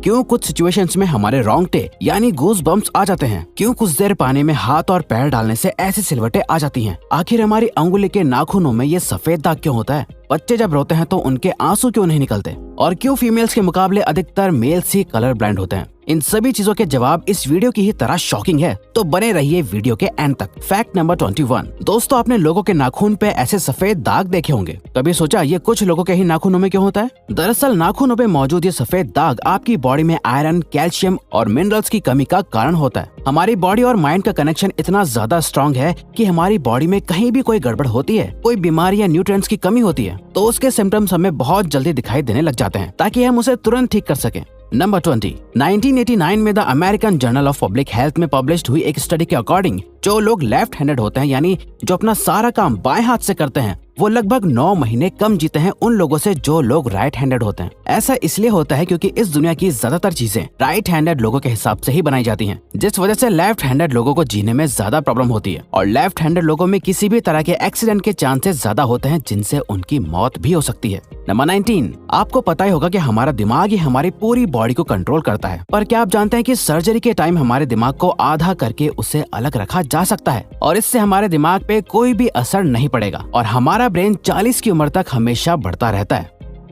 क्यों कुछ सिचुएशंस में हमारे रोंगटे यानी गूज बम्प्स आ जाते हैं, क्यों कुछ देर पानी में हाथ और पैर डालने से ऐसी सिलवटें आ जाती हैं, आखिर हमारी अंगुली के नाखूनों में ये सफेद दाग क्यों होता है, बच्चे जब रोते हैं तो उनके आंसू क्यों नहीं निकलते, और क्यों फीमेल्स के मुकाबले अधिकतर मेल्स ही कलर ब्लाइंड होते हैं। इन सभी चीजों के जवाब इस वीडियो की ही तरह शॉकिंग है, तो बने रहिए वीडियो के एंड तक। Fact number 21। दोस्तों, आपने लोगों के नाखून पे ऐसे सफेद दाग देखे होंगे। कभी सोचा ये कुछ लोगों के ही नाखूनों में क्यों होता है? दरअसल नाखूनों पे मौजूद ये सफेद दाग आपकी बॉडी में आयरन, कैल्शियम और मिनरल्स की कमी का कारण होता है। हमारी बॉडी और माइंड का कनेक्शन इतना ज्यादा स्ट्रॉन्ग है कि हमारी बॉडी में कहीं भी कोई गड़बड़ होती है, कोई बीमारी या न्यूट्रिएंट्स की कमी होती है, तो उसके सिम्टम्स हमें बहुत जल्दी दिखाई देने लग जाते हैं, ताकि हम उसे तुरंत ठीक कर सकें। नंबर 20। 1989 में the American journal of public health में पब्लिश्ड हुई एक स्टडी के अकॉर्डिंग जो लोग लेफ्ट हैंडेड होते हैं, यानी जो अपना सारा काम बाएं हाथ से करते हैं, वो लगभग 9 महीने कम जीते हैं उन लोगों से जो लोग राइट हैंडेड होते हैं। ऐसा इसलिए होता है क्योंकि इस दुनिया की ज्यादातर चीजें राइट हैंडेड लोगों के हिसाब से ही बनाई जाती हैं, जिस वजह से लेफ्ट हैंडेड लोगों को जीने में ज्यादा प्रॉब्लम होती है, और लेफ्ट हैंडेड लोगों में किसी भी तरह के एक्सीडेंट के चांसेस ज्यादा होते हैं, जिनसे उनकी मौत भी हो सकती है। नंबर 19। आपको पता ही होगा कि हमारा दिमाग ही हमारी पूरी बॉडी को कंट्रोल करता है, पर क्या आप जानते हैं कि सर्जरी के टाइम हमारे दिमाग को आधा करके उसे अलग रखा जा सकता है, और इससे हमारे दिमाग पे कोई भी असर नहीं पड़ेगा, और हमारा ब्रेन 40 की उम्र तक हमेशा बढ़ता रहता है।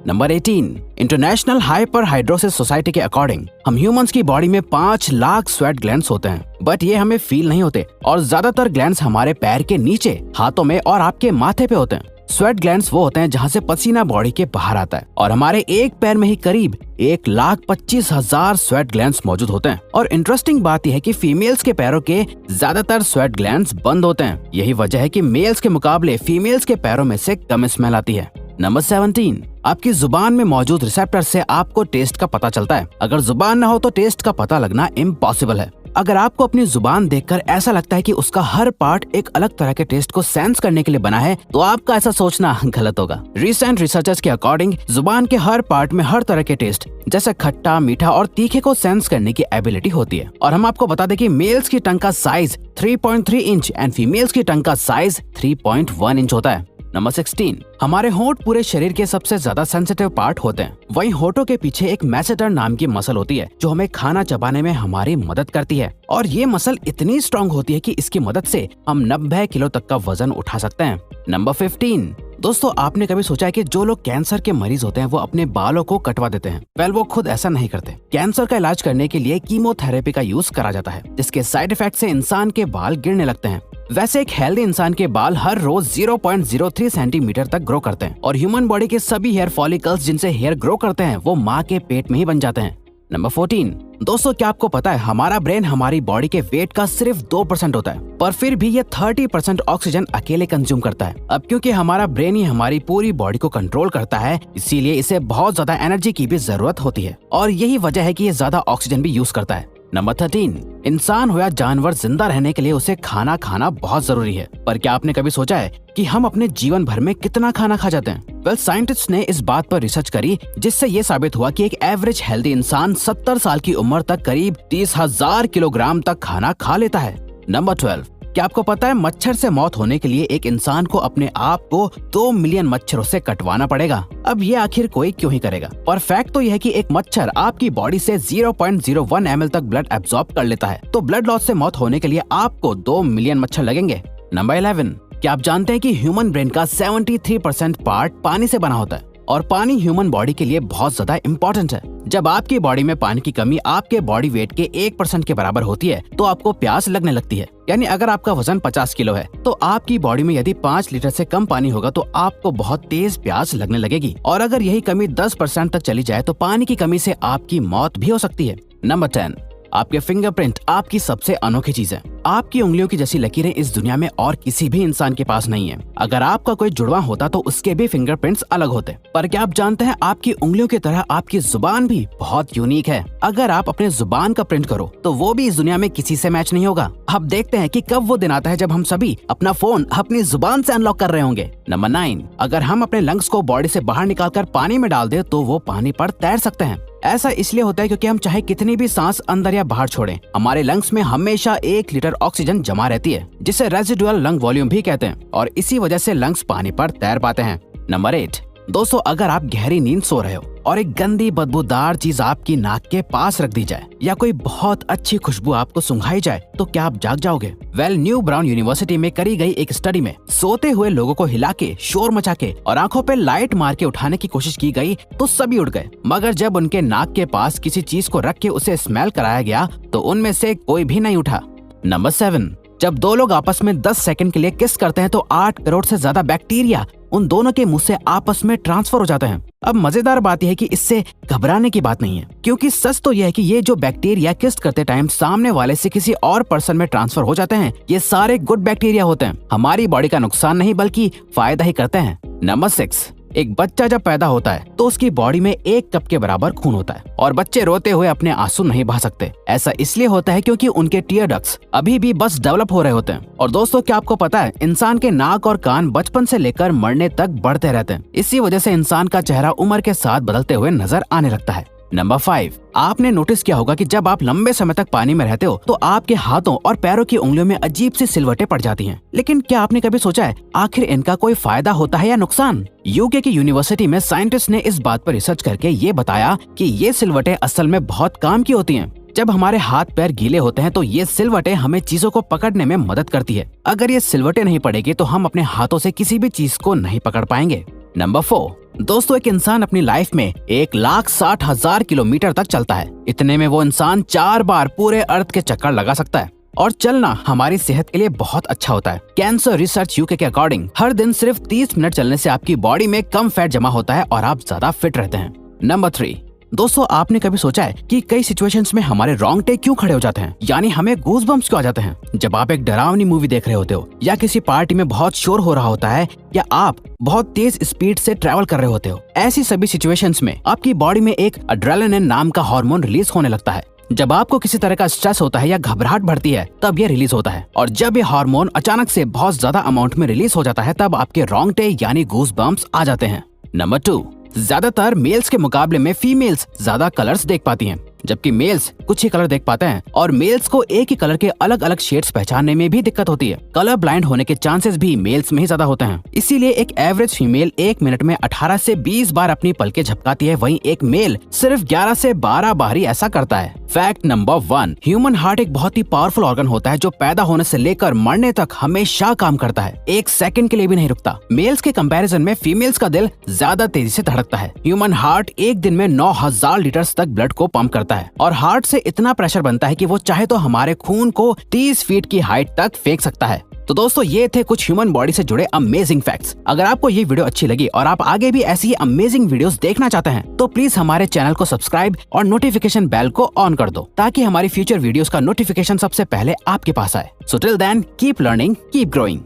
नंबर 18। इंटरनेशनल हाइपरहाइड्रोसिस सोसाइटी के अकॉर्डिंग हम ह्यूमंस की बॉडी में 5 लाख स्वेट ग्लैंड्स होते हैं, बट ये हमें फील नहीं होते, और ज्यादातर ग्लैंड्स हमारे पैर के नीचे, हाथों में और आपके माथे पे होते हैं। स्वेट ग्लैंड्स वो होते हैं जहाँ से पसीना बॉडी के बाहर आता है, और हमारे एक पैर में ही करीब 1,25,000 स्वेट ग्लैंड्स मौजूद होते हैं। और इंटरेस्टिंग बात यह है कि फीमेल्स के पैरों के ज्यादातर स्वेट ग्लैंड्स बंद होते हैं। यही वजह है कि मेल्स के मुकाबले फीमेल्स के पैरों में से कम स्मेल आती है। नंबर 17। आपकी जुबान में मौजूद रिसेप्टर से आपको टेस्ट का पता चलता है। अगर जुबान ना हो तो टेस्ट का पता लगना इम्पॉसिबल है। अगर आपको अपनी जुबान देखकर ऐसा लगता है कि उसका हर पार्ट एक अलग तरह के टेस्ट को सेंस करने के लिए बना है, तो आपका ऐसा सोचना गलत होगा। रिसेंट रिसर्चर्स के अकॉर्डिंग जुबान के हर पार्ट में हर तरह के टेस्ट जैसे खट्टा, मीठा और तीखे को सेंस करने की एबिलिटी होती है। और हम आपको बता दें कि मेल्स की टंग का साइज 3.3 इंच एंड फीमेल्स की टंग का साइज 3.1 इंच होता है। नंबर 16। हमारे होंठ पूरे शरीर के सबसे ज्यादा सेंसिटिव पार्ट होते हैं। वहीं होठों के पीछे एक मैसेटर नाम की मसल होती है जो हमें खाना चबाने में हमारी मदद करती है, और ये मसल इतनी स्ट्रॉन्ग होती है कि इसकी मदद से हम 90 किलो तक का वजन उठा सकते हैं। नंबर 15। दोस्तों, आपने कभी सोचा है कि जो लोग कैंसर के मरीज होते हैं वो अपने बालों को कटवा देते हैं? वेल, वो खुद ऐसा नहीं करते। कैंसर का इलाज करने के लिए कीमोथेरेपी का यूज करा जाता है, जिसके साइड इफेक्ट से इंसान के बाल गिरने लगते हैं। वैसे एक हेल्दी इंसान के बाल हर रोज 0.03 सेंटीमीटर तक ग्रो करते हैं, और ह्यूमन बॉडी के सभी हेयर फॉलिकल्स जिनसे हेयर ग्रो करते हैं वो माँ के पेट में ही बन जाते हैं। नंबर 14। दोस्तों, क्या आपको पता है हमारा ब्रेन हमारी बॉडी के वेट का सिर्फ 2% होता है, पर फिर भी ये 30% ऑक्सीजन अकेले कंज्यूम करता है। अब क्योंकि हमारा ब्रेन ही हमारी पूरी बॉडी को कंट्रोल करता है, इसीलिए इसे बहुत ज्यादा एनर्जी की भी जरूरत होती है, और यही वजह है कि ये ज्यादा ऑक्सीजन भी यूज करता है। नंबर 13। इंसान हो या जानवर, जिंदा रहने के लिए उसे खाना खाना बहुत जरूरी है, पर क्या आपने कभी सोचा है कि हम अपने जीवन भर में कितना खाना खा जाते हैं? वेल, साइंटिस्ट ने इस बात पर रिसर्च करी, जिससे ये साबित हुआ कि एक एवरेज हेल्दी इंसान 70 साल की उम्र तक करीब 30,000 किलोग्राम तक खाना खा लेता है। नंबर 12। क्या आपको पता है मच्छर से मौत होने के लिए एक इंसान को अपने आप को 2 मिलियन मच्छरों से कटवाना पड़ेगा? अब ये आखिर कोई क्यों ही करेगा? पर फैक्ट तो यह है कि एक मच्छर आपकी बॉडी से 0.01 ml तक ब्लड एब्सॉर्ब कर लेता है, तो ब्लड लॉस से मौत होने के लिए आपको 2 मिलियन मच्छर लगेंगे। नंबर 11। क्या आप जानते हैं कि ह्यूमन ब्रेन का 73% पार्ट पानी से बना होता है, और पानी ह्यूमन बॉडी के लिए बहुत ज्यादा इम्पोर्टेंट है। जब आपकी बॉडी में पानी की कमी आपके बॉडी वेट के 1% के बराबर होती है, तो आपको प्यास लगने लगती है। यानी अगर आपका वजन 50 किलो है, तो आपकी बॉडी में यदि 5 लीटर से कम पानी होगा तो आपको बहुत तेज प्यास लगने लगेगी, और अगर यही कमी 10% तक चली जाए तो पानी की कमी से आपकी मौत भी हो सकती है। नंबर 10। आपके फिंगरप्रिंट आपकी सबसे अनोखी चीज है। आपकी उंगलियों की जैसी लकीरें इस दुनिया में और किसी भी इंसान के पास नहीं है। अगर आपका कोई जुड़वा होता तो उसके भी फिंगरप्रिंट्स अलग होते। पर क्या आप जानते हैं आपकी उंगलियों की तरह आपकी जुबान भी बहुत यूनिक है। अगर आप अपने जुबान का प्रिंट करो तो वो भी इस दुनिया में किसी से मैच नहीं होगा। अब देखते हैं कि कब वो दिन आता है जब हम सभी अपना फोन अपनी जुबान से अनलॉक कर रहे होंगे। नंबर 9। अगर हम अपने लंग्स को बॉडी से बाहर निकालकर पानी में डाल दे तो वो पानी पर तैर सकते हैं। ऐसा इसलिए होता है क्योंकि हम चाहे कितनी भी सांस अंदर या बाहर छोड़ें, हमारे लंग्स में हमेशा 1 लीटर ऑक्सीजन जमा रहती है, जिसे रेजिडुअल लंग वॉल्यूम भी कहते हैं, और इसी वजह से लंग्स पानी पर तैर पाते हैं। नंबर 8। दोस्तों अगर आप गहरी नींद सो रहे हो और एक गंदी बदबूदार चीज आपकी नाक के पास रख दी जाए या कोई बहुत अच्छी खुशबू आपको सुंघाई जाए तो क्या आप जाग जाओगे? न्यू ब्राउन यूनिवर्सिटी में करी गई एक स्टडी में सोते हुए लोगों को हिला के, शोर मचा के और आंखों पे लाइट मार के उठाने की कोशिश की गई तो सभी उठ गए, मगर जब उनके नाक के पास किसी चीज को रख के उसे स्मेल कराया गया तो उनमें से कोई भी नहीं उठा। नंबर 7, जब दो लोग आपस में 10 सेकंड के लिए किस करते हैं तो 8 करोड़ से ज्यादा बैक्टीरिया उन दोनों के मुंह से आपस में ट्रांसफर हो जाते हैं। अब मजेदार बात यह है कि इससे घबराने की बात नहीं है, क्योंकि सच तो यह है कि ये जो बैक्टीरिया किस करते टाइम सामने वाले से किसी और पर्सन में ट्रांसफर हो जाते हैं, ये सारे गुड बैक्टीरिया होते हैं, हमारी बॉडी का नुकसान नहीं बल्कि फायदा ही करते हैं। नंबर 6, एक बच्चा जब पैदा होता है तो उसकी बॉडी में 1 कप के बराबर खून होता है और बच्चे रोते हुए अपने आंसू नहीं बहा सकते। ऐसा इसलिए होता है क्योंकि उनके टीयर डक्ट्स अभी भी बस डेवलप हो रहे होते हैं। और दोस्तों क्या आपको पता है, इंसान के नाक और कान बचपन से लेकर मरने तक बढ़ते रहते हैं। इसी वजह से इंसान का चेहरा उम्र के साथ बदलते हुए नजर आने लगता है। नंबर 5, आपने नोटिस किया होगा कि जब आप लंबे समय तक पानी में रहते हो तो आपके हाथों और पैरों की उंगलियों में अजीब सी सिलवटें पड़ जाती हैं। लेकिन क्या आपने कभी सोचा है आखिर इनका कोई फायदा होता है या नुकसान? यूके की यूनिवर्सिटी में साइंटिस्ट ने इस बात पर रिसर्च करके ये बताया कि ये सिलवटें असल में बहुत काम की होती हैं। जब हमारे हाथ पैर गीले होते हैं तो ये सिलवटें हमें चीजों को पकड़ने में मदद करती है। अगर ये सिलवटें नहीं पड़ेगी तो हम अपने हाथों से किसी भी चीज को नहीं पकड़ पाएंगे। नंबर 4, दोस्तों एक इंसान अपनी लाइफ में 1,60,000 किलोमीटर तक चलता है। इतने में वो इंसान 4 बार पूरे अर्थ के चक्कर लगा सकता है और चलना हमारी सेहत के लिए बहुत अच्छा होता है। कैंसर रिसर्च यूके के अकॉर्डिंग हर दिन सिर्फ 30 मिनट चलने से आपकी बॉडी में कम फैट जमा होता है और आप ज्यादा फिट रहते हैं। नंबर 3, दोस्तों आपने कभी सोचा है कि कई सिचुएशंस में हमारे रोंगटे क्यों खड़े हो जाते हैं, यानी हमें गूज़बम्प्स क्यों आ जाते हैं? जब आप एक डरावनी मूवी देख रहे होते हो या किसी पार्टी में बहुत शोर हो रहा होता है या आप बहुत तेज स्पीड से ट्रैवल कर रहे होते हो, ऐसी सभी सिचुएशंस में आपकी बॉडी में एक एड्रेनालिन नाम का हार्मोन रिलीज होने लगता है। जब आपको किसी तरह का स्ट्रेस होता है या घबराहट बढ़ती है तब ये रिलीज होता है, और जब ये हार्मोन अचानक से बहुत ज्यादा अमाउंट में रिलीज हो जाता है तब आपके रोंगटे यानी गूज़बम्प्स आ जाते हैं। नंबर 2, ज्यादातर मेल्स के मुकाबले में फीमेल्स ज्यादा कलर्स देख पाती हैं, जबकि मेल्स कुछ ही कलर देख पाते हैं और मेल्स को एक ही कलर के अलग अलग शेड्स पहचानने में भी दिक्कत होती है। कलर ब्लाइंड होने के चांसेस भी मेल्स में ही ज्यादा होते हैं। इसीलिए एक एवरेज फीमेल 1 मिनट में 18 से 20 बार अपनी पलकें झपकाती है, वहीं एक मेल सिर्फ 11 से 12 बार ही ऐसा करता है। फैक्ट नंबर 1, ह्यूमन हार्ट एक बहुत ही पावरफुल ऑर्गन होता है जो पैदा होने से लेकर मरने तक हमेशा काम करता है, 1 सेकंड के लिए भी नहीं रुकता। मेल्स के कंपैरिजन में फीमेल्स का दिल ज्यादा तेजी से धड़कता है। ह्यूमन हार्ट एक दिन में 9,000 लीटर तक ब्लड को पंप करता है और हार्ट से इतना प्रेशर बनता है कि वो चाहे तो हमारे खून को 30 फीट की हाइट तक फेंक सकता है। तो दोस्तों ये थे कुछ ह्यूमन बॉडी से जुड़े अमेजिंग फैक्ट्स। अगर आपको ये वीडियो अच्छी लगी और आप आगे भी ऐसी ही अमेजिंग वीडियोस देखना चाहते हैं तो प्लीज हमारे चैनल को सब्सक्राइब और नोटिफिकेशन बेल को ऑन कर दो ताकि हमारी फ्यूचर वीडियोस का नोटिफिकेशन सबसे पहले आपके पास आए। So till then keep learning, keep growing.